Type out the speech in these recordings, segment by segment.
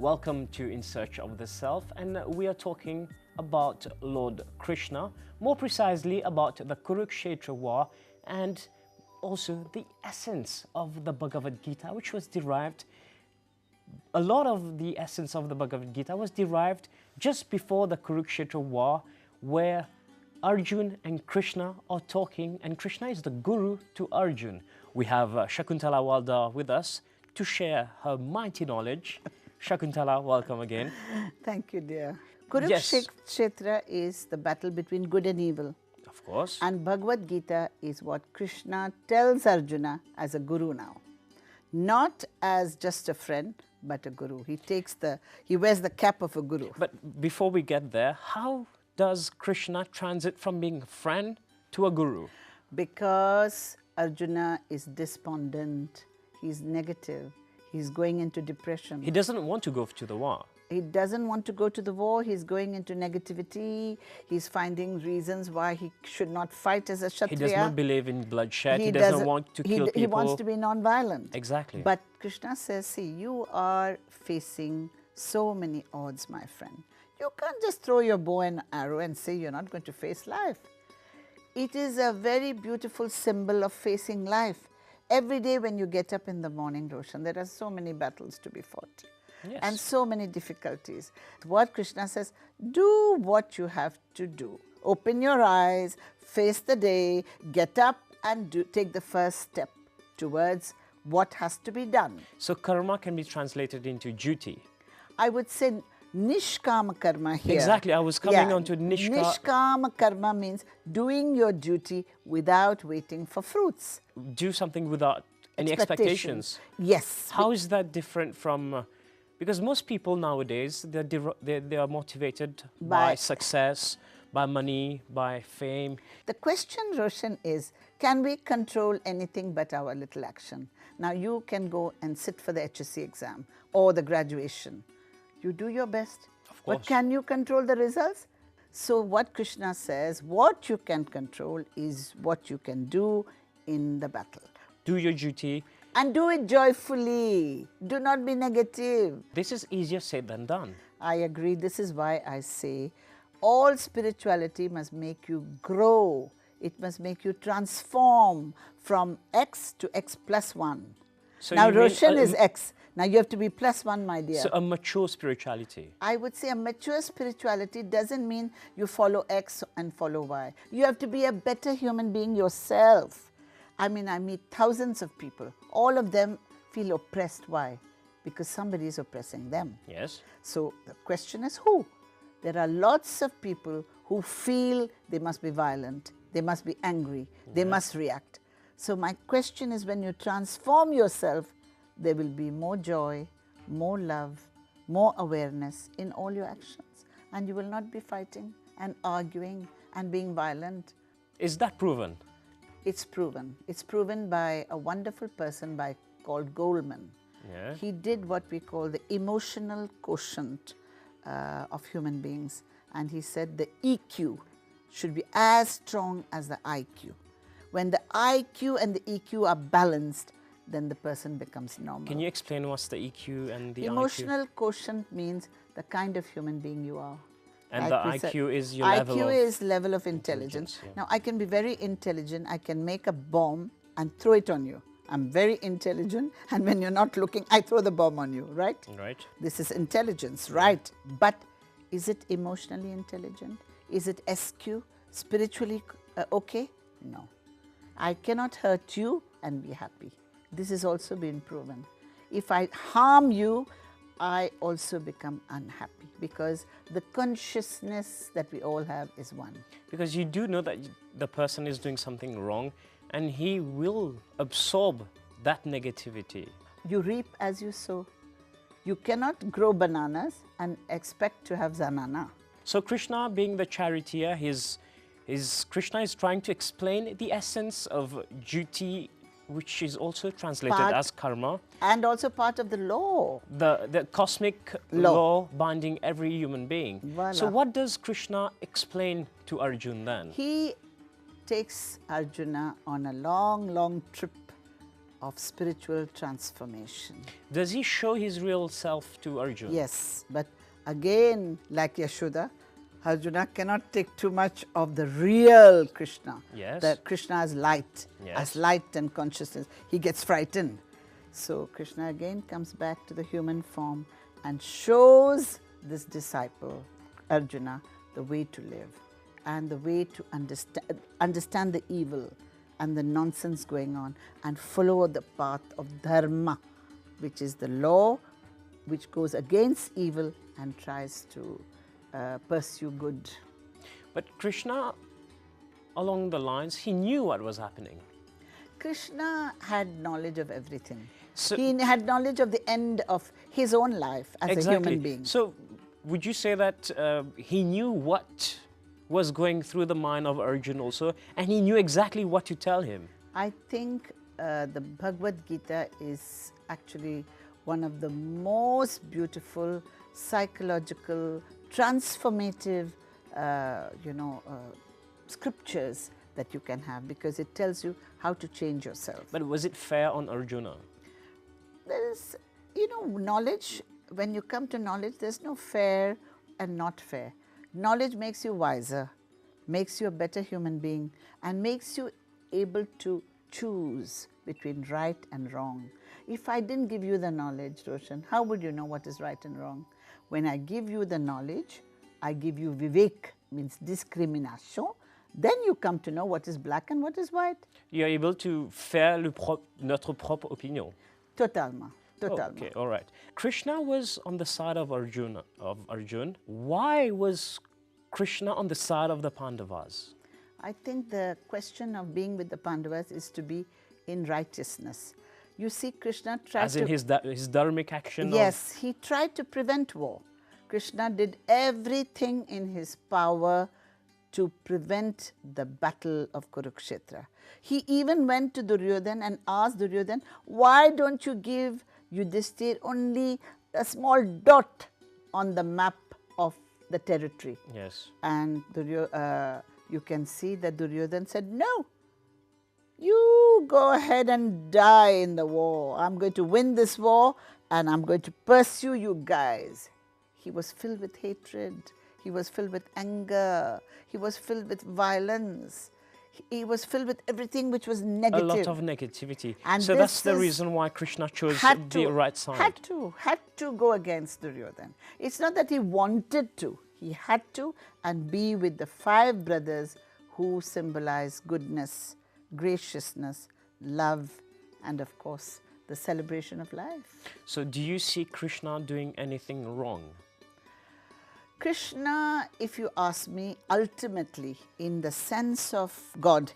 Welcome to In Search of the Self, and we are talking about Lord Krishna, more precisely about the Kurukshetra war and also the essence of the Bhagavad Gita, which was derived, a lot of the essence of the Bhagavad Gita was derived just before the Kurukshetra war, where Arjun and Krishna are talking, and Krishna is the guru to Arjun. We have Shakuntala Howaldar with us to share her mighty knowledge. Shakuntala, welcome again. Thank you, dear. Kurukshetra is the battle between good and evil. Of course. And Bhagavad Gita is what Krishna tells Arjuna as a guru now. Not as just a friend, but a guru. He wears the cap of a guru. But before we get there, how does Krishna transit from being a friend to a guru? Because Arjuna is despondent, he's negative, he's going into depression. He doesn't want to go to the war. He doesn't want to go to the war, he's going into negativity, he's finding reasons why he should not fight as a Kshatriya. He does not believe in bloodshed, he doesn't want to kill people. He wants to be non-violent. Exactly. But Krishna says, see, you are facing so many odds, my friend. You can't just throw your bow and arrow and say you're not going to face life. It is a very beautiful symbol of facing life. Every day when you get up in the morning, Roshan, there are so many battles to be fought. Yes. And so many difficulties. What Krishna says, do what you have to do. Open your eyes, face the day, get up and take the first step towards what has to be done. So karma can be translated into duty. I would say Nishkama karma here. Exactly, I was coming on to Nishkama karma means doing your duty without waiting for fruits. Do something without any expectations. Yes. How is that different from... because most people nowadays, they are motivated by success, by money, by fame. The question, Roshan, is, can we control anything but our little action? Now, you can go and sit for the HSC exam or the graduation. You do your best. Of course. But can you control the results? So what Krishna says, what you can control is what you can do in the battle. Do your duty. And do it joyfully. Do not be negative. This is easier said than done. I agree. This is why I say all spirituality must make you grow. It must make you transform from X to X plus 1. So now Roshan is X. Now you have to be plus 1, my dear. So a mature spirituality. I would say a mature spirituality doesn't mean you follow X and follow Y. You have to be a better human being yourself. I mean, I meet thousands of people. All of them feel oppressed. Why? Because somebody is oppressing them. Yes. So the question is who? There are lots of people who feel they must be violent, they must be angry, they must react. So my question is, when you transform yourself, there will be more joy, more love, more awareness in all your actions. And you will not be fighting and arguing and being violent. Is that proven? It's proven. It's proven by a wonderful person called Goldman. Yeah. He did what we call the emotional quotient of human beings. And he said the EQ should be as strong as the IQ. When the IQ and the EQ are balanced, then the person becomes normal. Can you explain what's the EQ and the Emotional quotient means the kind of human being you are. And like the IQ is your level of... IQ is level of intelligence. Yeah. Now, I can be very intelligent. I can make a bomb and throw it on you. I'm very intelligent, and when you're not looking, I throw the bomb on you, right? Right. This is intelligence, right? But is it emotionally intelligent? Is it SQ, spiritually okay? No. I cannot hurt you and be happy. This has also been proven. If I harm you, I also become unhappy, because the consciousness that we all have is one. Because you do know that the person is doing something wrong, and he will absorb that negativity. You reap as you sow. You cannot grow bananas and expect to have zanana. So Krishna, being the charioteer, Krishna is trying to explain the essence of duty, which is also translated as karma. And also part of the law. The cosmic law binding every human being. Voila. So what does Krishna explain to Arjuna then? He takes Arjuna on a long, long trip of spiritual transformation. Does he show his real self to Arjuna? Yes, but again, like Yashoda, Arjuna cannot take too much of the real Krishna. Yes. The Krishna as light, Yes. as light and consciousness. He gets frightened. So Krishna again comes back to the human form and shows this disciple, Arjuna, the way to live and the way to understand the evil and the nonsense going on and follow the path of dharma, which is the law which goes against evil and tries to pursue good. But Krishna, along the lines, he knew what was happening. Krishna had knowledge of everything. So- he had knowledge of the end of his own life as a human being. So, would you say that he knew what was going through the mind of Arjuna also, and he knew exactly what to tell him? I think the Bhagavad Gita is actually one of the most beautiful, psychological, transformative, scriptures that you can have, because it tells you how to change yourself. But was it fair on Arjuna? There is, knowledge, when you come to knowledge, there's no fair and not fair. Knowledge makes you wiser, makes you a better human being, and makes you able to choose between right and wrong. If I didn't give you the knowledge, Roshan, how would you know what is right and wrong? When I give you the knowledge, I give you vivek, means discrimination, then you come to know what is black and what is white. You're able to faire notre propre opinion. Totalement. Okay, all right. Krishna was on the side of Arjun. Why was Krishna on the side of the Pandavas? I think the question of being with the Pandavas is to be in righteousness. You see, Krishna tried As in his dharmic action? Yes, he tried to prevent war. Krishna did everything in his power to prevent the battle of Kurukshetra. He even went to Duryodhana and asked Duryodhana, why don't you give Yudhishthira only a small dot on the map of the territory? Yes. And you can see that Duryodhana said, no, you go ahead and die in the war. I'm going to win this war and I'm going to pursue you guys. He was filled with hatred. He was filled with anger. He was filled with violence. He was filled with everything which was negative. A lot of negativity. And so that's the reason why Krishna chose the right side. Had to go against Duryodhana. It's not that he wanted to. He had to, and be with the 5 brothers who symbolize goodness, graciousness, love, and of course, the celebration of life. So do you see Krishna doing anything wrong? Krishna, if you ask me, ultimately, in the sense of God,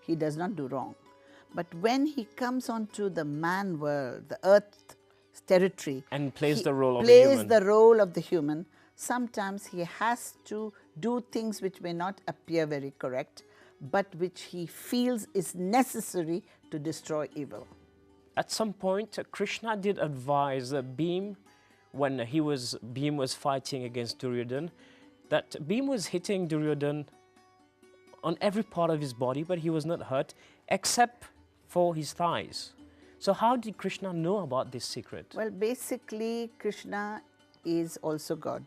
he does not do wrong. But when he comes onto the man world, the earth territory, and plays the role of the human. Plays the role of the human. Sometimes he has to do things which may not appear very correct, but which he feels is necessary to destroy evil. At some point, Krishna did advise Bhim, when Bhim was fighting against Duryodhana, that Bhim was hitting Duryodhana on every part of his body, but he was not hurt, except for his thighs. So how did Krishna know about this secret? Well, basically, Krishna is also God.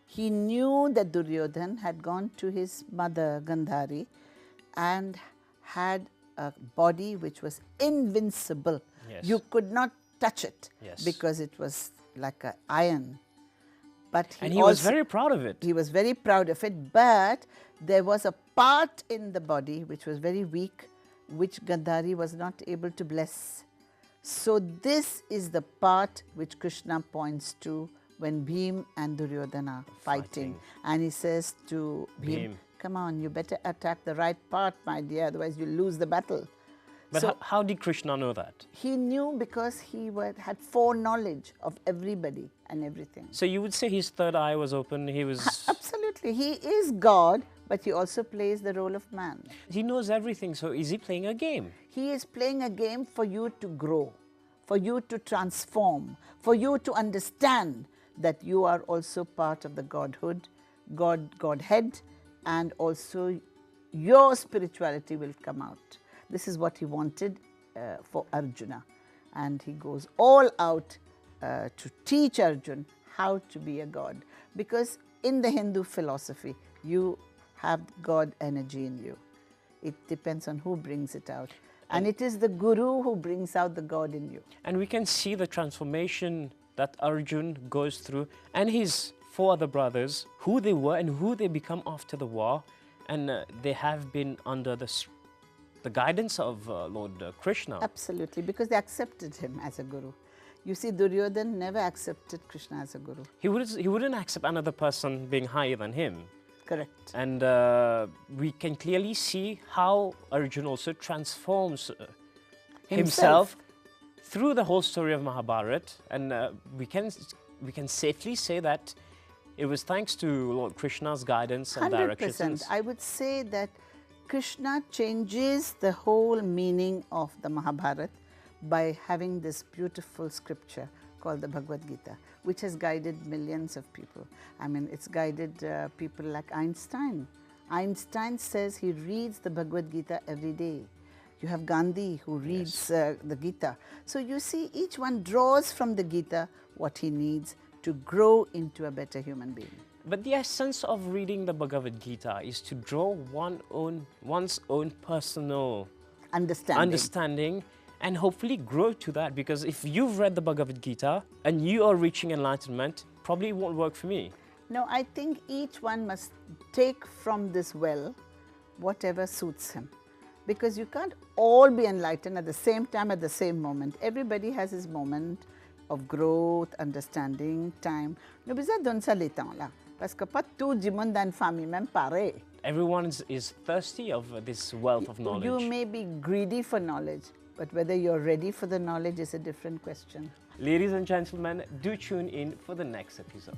He knew that Duryodhana had gone to his mother, Gandhari, and had a body which was invincible. Yes. You could not touch it, Yes. because it was like an iron. But he was very proud of it. He was very proud of it, but there was a part in the body which was very weak, which Gandhari was not able to bless. So this is the part which Krishna points to when Bhim and Duryodhana are fighting. And he says to Bhim, come on, you better attack the right part, my dear, otherwise you'll lose the battle. But So how did Krishna know that? he knew, because he had foreknowledge of everybody and everything. So you would say his third eye was open, he was... Absolutely. He is God, but he also plays the role of man. He knows everything, so is he playing a game? He is playing a game for you to grow, for you to transform, for you to understand that you are also part of the Godhood, Godhead, and also your spirituality will come out. This is what he wanted for Arjuna. and he goes all out to teach Arjun how to be a god. Because in the Hindu philosophy, you have God energy in you. It depends on who brings it out. And it is the Guru who brings out the God in you. And we can see the transformation that Arjun goes through, and his 4 other brothers, who they were and who they become after the war. And they have been under the guidance of Lord Krishna. Absolutely, because they accepted him as a Guru. You see, Duryodhan never accepted Krishna as a Guru. He wouldn't accept another person being higher than him. Correct. And we can clearly see how Arjun also transforms himself through the whole story of Mahabharata. And we can safely say that it was thanks to Lord Krishna's guidance and 100%. directions. I would say that Krishna changes the whole meaning of the Mahabharata by having this beautiful scripture called the Bhagavad Gita, which has guided millions of people. I mean, it's guided people like Einstein. Einstein says he reads the Bhagavad Gita every day. You have Gandhi who reads the Gita. So you see, each one draws from the Gita what he needs to grow into a better human being. But the essence of reading the Bhagavad Gita is to draw one's own personal understanding and hopefully grow to that. Because if you've read the Bhagavad Gita and you are reaching enlightenment, probably it won't work for me. No, I think each one must take from this well whatever suits him. Because you can't all be enlightened at the same time, at the same moment. Everybody has his moment of growth, understanding, time. No, bisa doon sa litang lang. Parce que pas tout du monde dans une famille même pareil. Everyone is thirsty of this wealth of knowledge. You may be greedy for knowledge, but whether you're ready for the knowledge is a different question. Ladies and gentlemen, do tune in for the next episode.